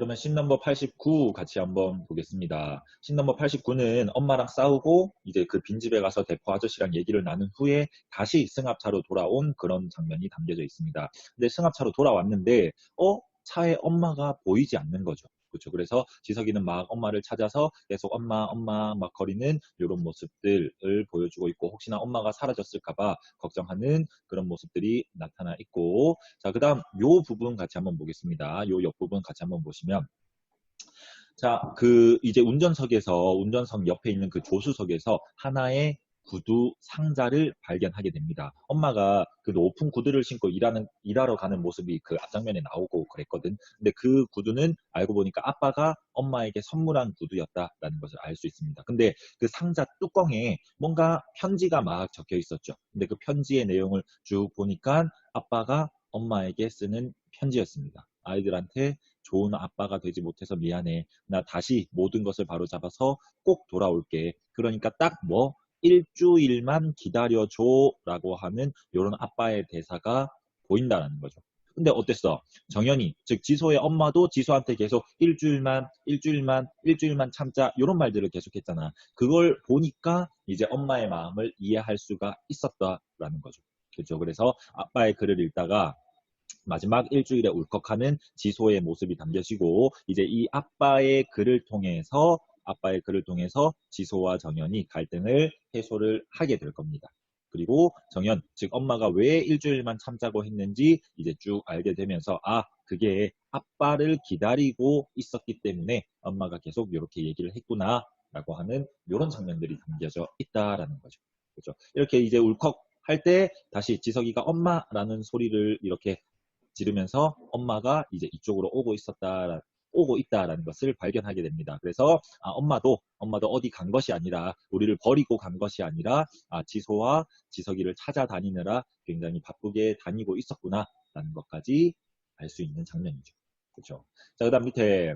그러면 씬 넘버 89 같이 한번 보겠습니다. 씬 넘버 89는 엄마랑 싸우고 이제 그 빈집에 가서 대포 아저씨랑 얘기를 나눈 후에 다시 승합차로 돌아온 그런 장면이 담겨져 있습니다. 근데 승합차로 돌아왔는데 차에 엄마가 보이지 않는 거죠. 그렇죠. 그래서 지석이는 막 엄마를 찾아서 계속 엄마, 엄마 막 거리는 이런 모습들을 보여주고 있고 혹시나 엄마가 사라졌을까봐 걱정하는 그런 모습들이 나타나 있고 자, 그 다음 요 부분 같이 한번 보겠습니다. 요 옆부분 같이 한번 보시면 자, 이제 운전석 옆에 있는 그 조수석에서 하나의 구두 상자를 발견하게 됩니다. 엄마가 그 높은 구두를 신고 일하러 가는 모습이 그 앞장면에 나오고 그랬거든. 근데 그 구두는 알고 보니까 아빠가 엄마에게 선물한 구두였다라는 것을 알 수 있습니다. 근데 그 상자 뚜껑에 뭔가 편지가 막 적혀 있었죠. 근데 그 편지의 내용을 쭉 보니까 아빠가 엄마에게 쓰는 편지였습니다. 아이들한테 좋은 아빠가 되지 못해서 미안해. 나 다시 모든 것을 바로잡아서 꼭 돌아올게. 그러니까 딱 일주일만 기다려줘 라고 하는 이런 아빠의 대사가 보인다는 거죠. 근데 어땠어? 정연이, 즉 지소의 엄마도 지소한테 계속 일주일만 참자 이런 말들을 계속했잖아. 그걸 보니까 이제 엄마의 마음을 이해할 수가 있었다라는 거죠. 그렇죠. 그래서 아빠의 글을 읽다가 마지막 일주일에 울컥하는 지소의 모습이 담겨지고 이제 이 아빠의 글을 통해서 지소와 정연이 갈등을 해소를 하게 될 겁니다. 그리고 정연, 즉 엄마가 왜 일주일만 참자고 했는지 이제 쭉 알게 되면서 그게 아빠를 기다리고 있었기 때문에 엄마가 계속 이렇게 얘기를 했구나 라고 하는 이런 장면들이 담겨져 있다라는 거죠. 그렇죠? 이렇게 이제 울컥할 때 다시 지석이가 엄마라는 소리를 이렇게 지르면서 엄마가 이제 이쪽으로 오고 있다라는 것을 발견하게 됩니다. 그래서 엄마도 어디 간 것이 아니라 우리를 버리고 간 것이 아니라 지소와 지석이를 찾아다니느라 굉장히 바쁘게 다니고 있었구나라는 것까지 알 수 있는 장면이죠. 그렇죠. 자, 그다음 밑에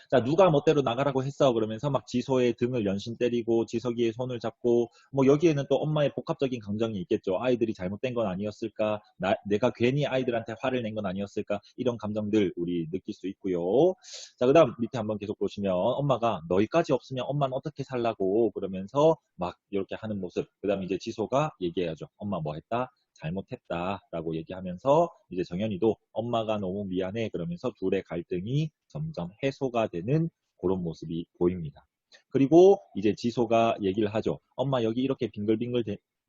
자, 누가 멋대로 나가라고 했어? 그러면서 막 지소의 등을 연신 때리고 지석이의 손을 잡고 뭐 여기에는 또 엄마의 복합적인 감정이 있겠죠. 아이들이 잘못된 건 아니었을까? 내가 괜히 아이들한테 화를 낸 건 아니었을까? 이런 감정들 우리 느낄 수 있고요. 자, 그다음 밑에 한번 계속 보시면 엄마가 너희까지 없으면 엄마는 어떻게 살라고 그러면서 막 이렇게 하는 모습. 그다음 이제 지소가 얘기해야죠. 엄마 뭐 했다? 잘못했다라고 얘기하면서 이제 정연이도 엄마가 너무 미안해 그러면서 둘의 갈등이 점점 해소가 되는 그런 모습이 보입니다. 그리고 이제 지소가 얘기를 하죠. 엄마 여기 이렇게 빙글빙글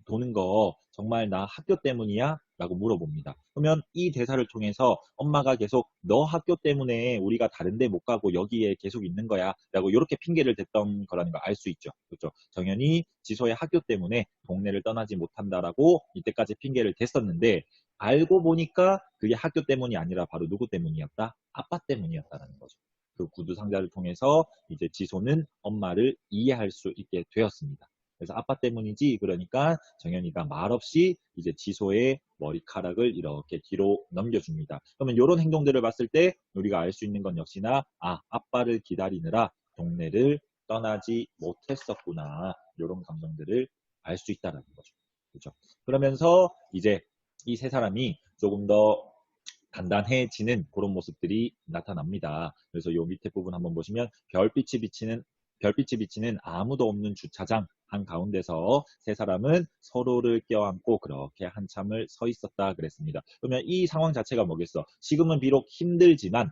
도는 거 정말 나 학교 때문이야? 라고 물어봅니다. 그러면 이 대사를 통해서 엄마가 계속 너 학교 때문에 우리가 다른 데 못 가고 여기에 계속 있는 거야 라고 이렇게 핑계를 댔던 거라는 걸 알 수 있죠. 그렇죠. 정연이 지소의 학교 때문에 동네를 떠나지 못한다라고 이때까지 핑계를 댔었는데 알고 보니까 그게 학교 때문이 아니라 바로 누구 때문이었다? 아빠 때문이었다라는 거죠. 그 구두 상자를 통해서 이제 지소는 엄마를 이해할 수 있게 되었습니다. 그래서 아빠 때문이지 그러니까 정연이가 말없이 이제 지소의 머리카락을 이렇게 뒤로 넘겨줍니다. 그러면 이런 행동들을 봤을 때 우리가 알 수 있는 건 역시나 아빠를 기다리느라 동네를 떠나지 못했었구나 이런 감정들을 알 수 있다는 거죠. 그렇죠? 그러면서 이제 이 세 사람이 조금 더 단단해지는 그런 모습들이 나타납니다. 그래서 이 밑에 부분 한번 보시면 별빛이 비치는 아무도 없는 주차장 한가운데서 세 사람은 서로를 껴안고 그렇게 한참을 서 있었다 그랬습니다. 그러면 이 상황 자체가 뭐겠어? 지금은 비록 힘들지만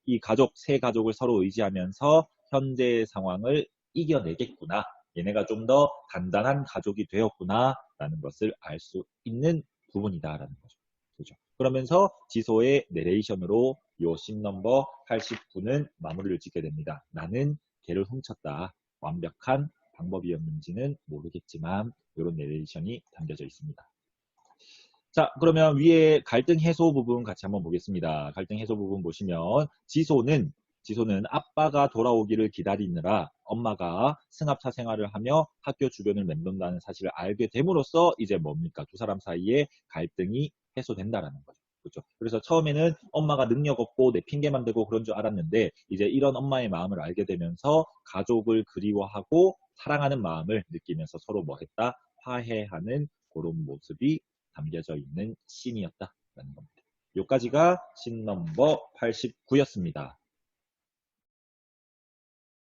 이 세 가족을 서로 의지하면서 현재의 상황을 이겨내겠구나. 얘네가 좀 더 단단한 가족이 되었구나 라는 것을 알 수 있는 부분이다라는 거죠. 그죠? 그러면서 지소의 내레이션으로 요 씬 넘버 89는 마무리를 짓게 됩니다. 나는 걔를 훔쳤다. 완벽한 방법이었는지는 모르겠지만 이런 내레이션이 담겨져 있습니다. 자, 그러면 위에 갈등 해소 부분 같이 한번 보겠습니다. 갈등 해소 부분 보시면 지소는 아빠가 돌아오기를 기다리느라 엄마가 승합차 생활을 하며 학교 주변을 맴돈다는 사실을 알게 됨으로써 이제 뭡니까? 두 사람 사이에 갈등이 해소된다라는 거죠. 그렇죠. 그래서 처음에는 엄마가 능력 없고 내 핑계만 대고 그런 줄 알았는데 이제 이런 엄마의 마음을 알게 되면서 가족을 그리워하고 사랑하는 마음을 느끼면서 서로 뭐 했다? 화해하는 그런 모습이 담겨져 있는 씬이었다라는 겁니다. 요까지가 씬 넘버 89였습니다.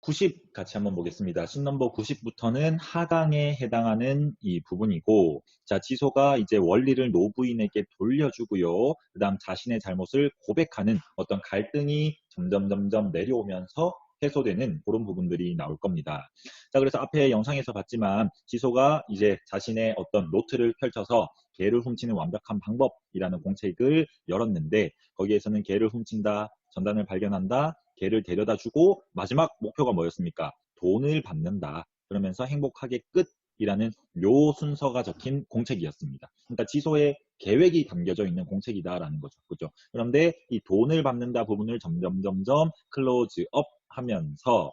90 같이 한번 보겠습니다. 씬 넘버 90부터는 하강에 해당하는 이 부분이고, 자, 지소가 이제 원리를 노부인에게 돌려주고요. 그 다음 자신의 잘못을 고백하는 어떤 갈등이 점점 내려오면서 해소되는 그런 부분들이 나올 겁니다. 자, 그래서 앞에 영상에서 봤지만 지소가 이제 자신의 어떤 노트를 펼쳐서 개를 훔치는 완벽한 방법이라는 공책을 열었는데, 거기에서는 개를 훔친다, 전단을 발견한다, 개를 데려다주고 마지막 목표가 뭐였습니까? 돈을 받는다. 그러면서 행복하게 끝이라는 요 순서가 적힌 공책이었습니다. 그러니까 지소의 계획이 담겨져 있는 공책이다라는 거죠. 그죠? 그런데 이 돈을 받는다 부분을 점점 클로즈업 하면서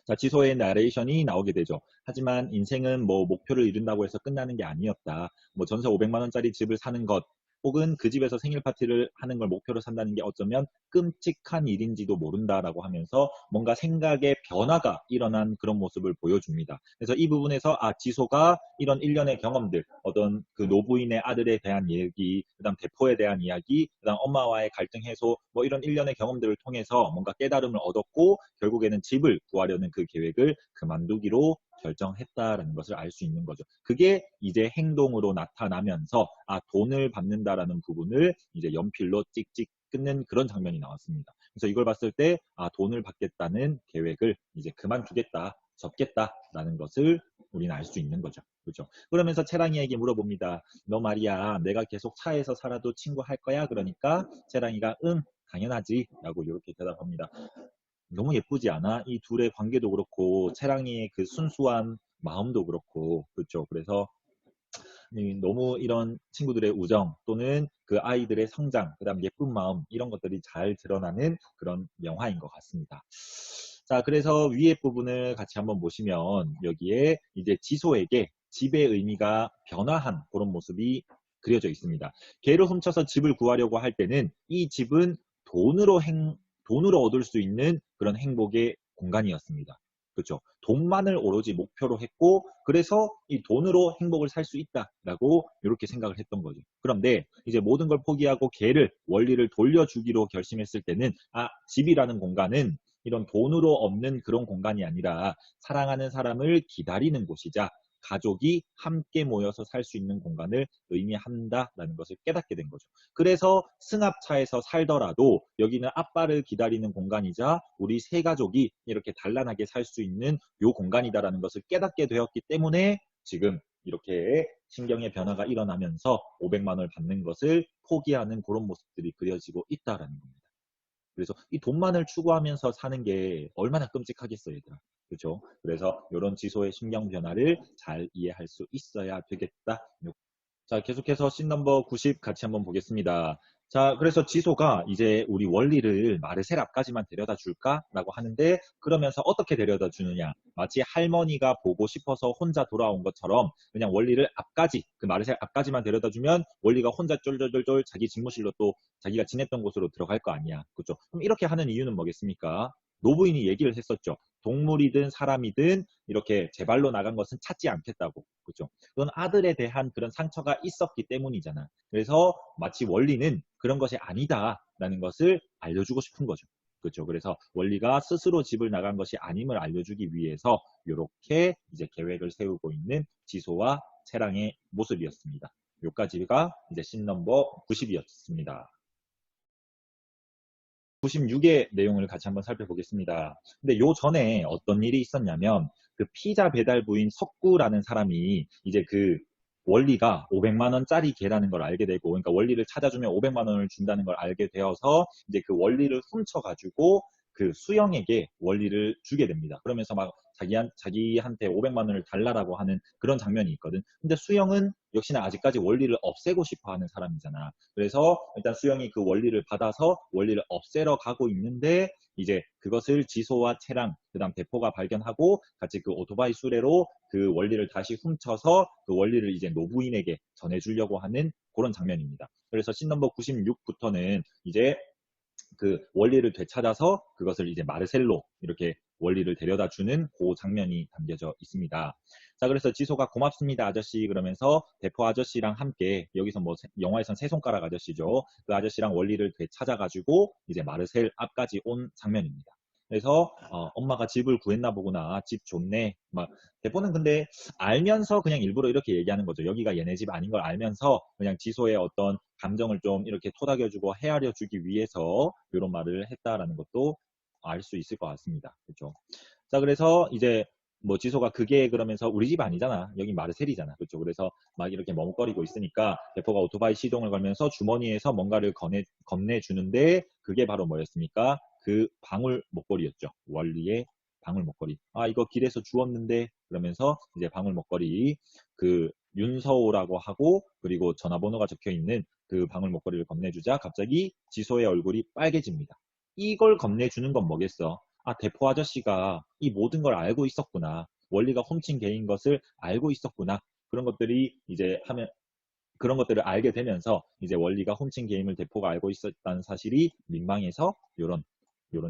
자, 지소의 나레이션이 나오게 되죠. 하지만 인생은 뭐 목표를 이룬다고 해서 끝나는 게 아니었다. 뭐 전세 500만 원짜리 집을 사는 것, 혹은 그 집에서 생일 파티를 하는 걸 목표로 산다는 게 어쩌면 끔찍한 일인지도 모른다라고 하면서 뭔가 생각의 변화가 일어난 그런 모습을 보여줍니다. 그래서 이 부분에서 지소가 이런 일련의 경험들, 어떤 그 노부인의 아들에 대한 얘기, 그다음 대포에 대한 이야기, 그다음 엄마와의 갈등 해소, 뭐 이런 일련의 경험들을 통해서 뭔가 깨달음을 얻었고 결국에는 집을 구하려는 그 계획을 그만두기로 결정했다라는 것을 알 수 있는 거죠. 그게 이제 행동으로 나타나면서 돈을 받는다라는 부분을 이제 연필로 찍찍 끊는 그런 장면이 나왔습니다. 그래서 이걸 봤을 때 돈을 받겠다는 계획을 이제 그만두겠다, 접겠다라는 것을 우리는 알 수 있는 거죠. 그렇죠? 그러면서 채랑이에게 물어봅니다. 너 말이야, 내가 계속 차에서 살아도 친구 할 거야? 그러니까 채랑이가 응, 당연하지 라고 이렇게 대답합니다. 너무 예쁘지 않아? 이 둘의 관계도 그렇고 채랑이의 그 순수한 마음도 그렇고 그렇죠. 그래서 너무 이런 친구들의 우정 또는 그 아이들의 성장, 그다음 예쁜 마음 이런 것들이 잘 드러나는 그런 영화인 것 같습니다. 자, 그래서 위에 부분을 같이 한번 보시면 여기에 이제 지소에게 집의 의미가 변화한 그런 모습이 그려져 있습니다. 개를 훔쳐서 집을 구하려고 할 때는 이 집은 돈으로 얻을 수 있는 그런 행복의 공간이었습니다. 그렇죠. 돈만을 오로지 목표로 했고 그래서 이 돈으로 행복을 살 수 있다라고 이렇게 생각을 했던 거죠. 그런데 이제 모든 걸 포기하고 개를 원리를 돌려주기로 결심했을 때는 집이라는 공간은 이런 돈으로 없는 그런 공간이 아니라 사랑하는 사람을 기다리는 곳이자 가족이 함께 모여서 살 수 있는 공간을 의미한다라는 것을 깨닫게 된 거죠. 그래서 승합차에서 살더라도 여기는 아빠를 기다리는 공간이자 우리 세 가족이 이렇게 단란하게 살 수 있는 요 공간이다라는 것을 깨닫게 되었기 때문에 지금 이렇게 신경의 변화가 일어나면서 500만 원을 받는 것을 포기하는 그런 모습들이 그려지고 있다라는 겁니다. 그래서 이 돈만을 추구하면서 사는 게 얼마나 끔찍하겠어요, 얘들아. 그렇죠? 그래서 이런 지소의 신경 변화를 잘 이해할 수 있어야 되겠다. 자, 계속해서 씬 넘버 90 같이 한번 보겠습니다. 자, 그래서 지소가 이제 우리 원리를 마르셀 앞까지만 데려다 줄까라고 하는데 그러면서 어떻게 데려다 주느냐. 마치 할머니가 보고 싶어서 혼자 돌아온 것처럼 그냥 원리를 앞까지, 그 마르셀 앞까지만 데려다 주면 원리가 혼자 쫄쫄쫄쫄 자기 집무실로 또 자기가 지냈던 곳으로 들어갈 거 아니야. 그렇죠? 그럼 이렇게 하는 이유는 뭐겠습니까? 노부인이 얘기를 했었죠. 동물이든 사람이든 이렇게 제 발로 나간 것은 찾지 않겠다고. 그렇죠? 그건 아들에 대한 그런 상처가 있었기 때문이잖아. 그래서 마치 원리는 그런 것이 아니다라는 것을 알려주고 싶은 거죠. 그렇죠. 그래서 원리가 스스로 집을 나간 것이 아님을 알려주기 위해서 이렇게 이제 계획을 세우고 있는 지소와 채랑의 모습이었습니다. 여기까지가 이제 씬 넘버 90이었습니다. 96의 내용을 같이 한번 살펴보겠습니다. 근데 요 전에 어떤 일이 있었냐면 그 피자 배달 부인 석구라는 사람이 이제 그 원리가 500만 원짜리 개라는 걸 알게 되고 그러니까 원리를 찾아주면 500만 원을 준다는 걸 알게 되어서 이제 그 원리를 훔쳐가지고 그 수영에게 원리를 주게 됩니다. 그러면서 막 자기한테 500만 원을 달라라고 하는 그런 장면이 있거든. 근데 수영은 역시나 아직까지 원리를 없애고 싶어 하는 사람이잖아. 그래서 일단 수영이 그 원리를 받아서 원리를 없애러 가고 있는데 이제 그것을 지소와 채랑 그다음 대포가 발견하고 같이 그 오토바이 수레로 그 원리를 다시 훔쳐서 그 원리를 이제 노부인에게 전해주려고 하는 그런 장면입니다. 그래서 씬 넘버 96부터는 이제 그 원리를 되찾아서 그것을 이제 마르셀로 이렇게 원리를 데려다 주는 그 장면이 담겨져 있습니다. 자, 그래서 지소가 고맙습니다, 아저씨. 그러면서 대포 아저씨랑 함께, 여기서 뭐 영화에선 세 손가락 아저씨죠. 그 아저씨랑 원리를 되찾아가지고 이제 마르셀 앞까지 온 장면입니다. 그래서 엄마가 집을 구했나 보구나. 집 좋네. 막 대포는 근데 알면서 그냥 일부러 이렇게 얘기하는 거죠. 여기가 얘네 집 아닌 걸 알면서 그냥 지소의 어떤 감정을 좀 이렇게 토닥여주고 헤아려주기 위해서 이런 말을 했다라는 것도 알 수 있을 것 같습니다. 그렇죠? 자, 그래서 이제 뭐 지소가 그게 그러면서 우리 집 아니잖아. 여기 마르셀이잖아. 그렇죠? 그래서 막 이렇게 머뭇거리고 있으니까 대포가 오토바이 시동을 걸면서 주머니에서 뭔가를 건네주는데 그게 바로 뭐였습니까? 그 방울 목걸이였죠. 원리의 방울 목걸이. 아, 이거 길에서 주웠는데 그러면서 이제 방울 목걸이 그 윤서호라고 하고 그리고 전화번호가 적혀있는 그 방울 목걸이를 건네주자 갑자기 지소의 얼굴이 빨개집니다. 이걸 건네주는 건 뭐겠어? 아, 대포 아저씨가 이 모든 걸 알고 있었구나. 원리가 훔친 개인 것을 알고 있었구나. 그런 것들이 이제 하면 그런 것들을 알게 되면서 이제 원리가 훔친 게임을 대포가 알고 있었다는 사실이 민망해서 요런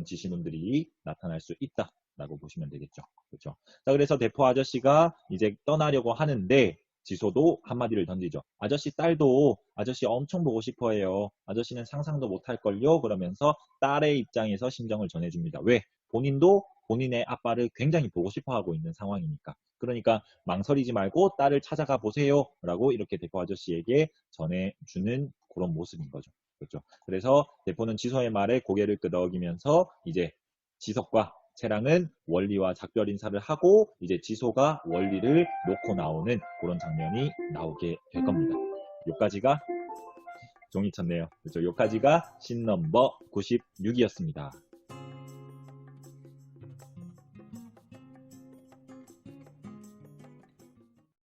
지시문들이 나타날 수 있다라고 보시면 되겠죠. 그렇죠. 자, 그래서 대포 아저씨가 이제 떠나려고 하는데 지소도 한마디를 던지죠. 아저씨 딸도 아저씨 엄청 보고 싶어 해요. 아저씨는 상상도 못할걸요. 그러면서 딸의 입장에서 심정을 전해줍니다. 왜? 본인도 본인의 아빠를 굉장히 보고 싶어 하고 있는 상황이니까. 그러니까 망설이지 말고 딸을 찾아가 보세요 라고 이렇게 대포 아저씨에게 전해주는 그런 모습인 거죠. 그렇죠. 그래서 대포는 지소의 말에 고개를 끄덕이면서 이제 지석과 채랑은 원리와 작별 인사를 하고 이제 지소가 원리를 놓고 나오는 그런 장면이 나오게 될 겁니다. 요까지가 종이 쳤네요. 그렇죠. 요까지가 씬 넘버 96이었습니다.